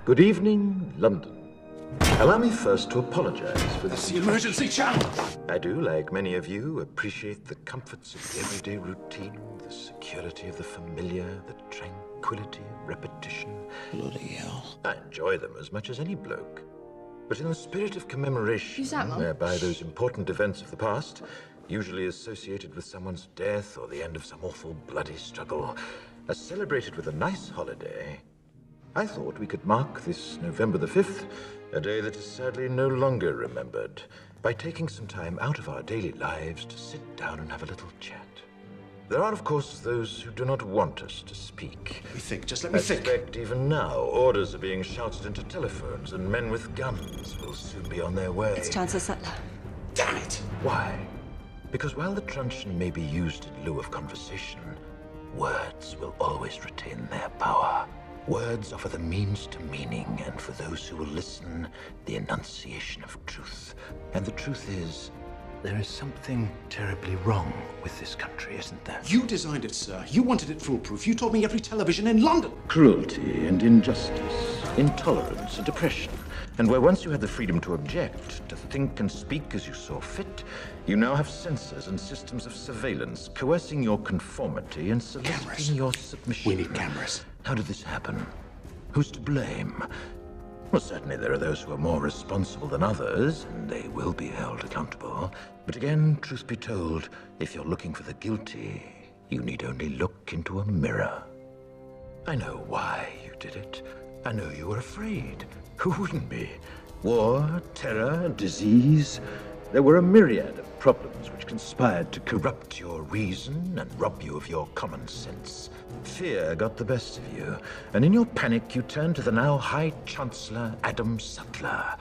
Good evening, London. Allow me first to apologize for That's this. the emergency channel! I do, like many of you, appreciate the comforts of the everyday routine, the security of the familiar, the tranquility of repetition. Bloody hell. I enjoy them as much as any bloke. But in the spirit of commemoration, Who's that, Mum? whereby those important events of the past, usually associated with someone's death or the end of some awful bloody struggle, are celebrated with a nice holiday, I thought we could mark this November the 5th, a day that is sadly no longer remembered, by taking some time out of our daily lives to sit down and have a little chat. There are, of course, those who do not want us to speak. Let me think, just let I me think. suspect even now, orders are being shouted into telephones, and men with guns will soon be on their way. It's Chancellor Sutler. Damn it! Why? Because while the truncheon may be used in lieu of conversation, words will always retain their power. Words offer the means to meaning, and for those who will listen, the enunciation of truth. And the truth is, there is something terribly wrong with this country, isn't there? You designed it, sir. You wanted it foolproof. You told me every television in London. Cruelty and injustice, intolerance and oppression. And where once you had the freedom to object, to think and speak as you saw fit, you now have censors and systems of surveillance coercing your conformity and Cameras. soliciting your submission. We need cameras. How did this happen? Who's to blame? Well, certainly there are those who are more responsible than others, and they will be held accountable. But again, truth be told, if you're looking for the guilty, you need only look into a mirror. I know why you did it. I know you were afraid. Who wouldn't be? War, terror, disease. There were a myriad of problems which conspired to corrupt your reason and rob you of your common sense. Fear got the best of you, and in your panic you turned to the now High Chancellor Adam Sutler.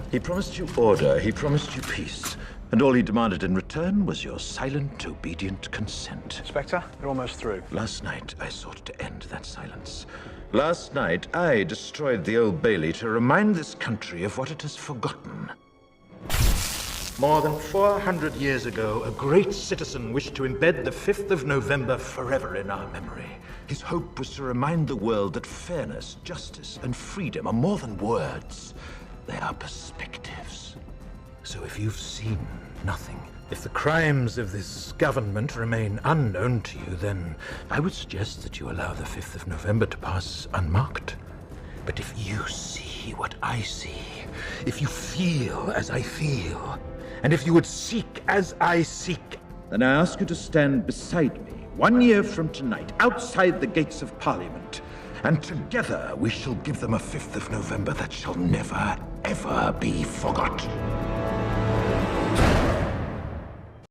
He promised you order, he promised you peace, and all he demanded in return was your silent, obedient consent. Inspector, you're almost through. Last night, I sought to end that silence. Last night, I destroyed the Old Bailey to remind this country of what it has forgotten. More than 400 years ago, a great citizen wished to embed the 5th of November forever in our memory. His hope was to remind the world that fairness, justice, and freedom are more than words. They are perspectives. So if you've seen nothing, if the crimes of this government remain unknown to you, then I would suggest that you allow the 5th of November to pass unmarked. But if you see what I see, if you feel as I feel, and if you would seek as I seek, then I ask you to stand beside me 1 year from tonight, outside the gates of Parliament, and together we shall give them a 5th of November that shall never, ever be forgot.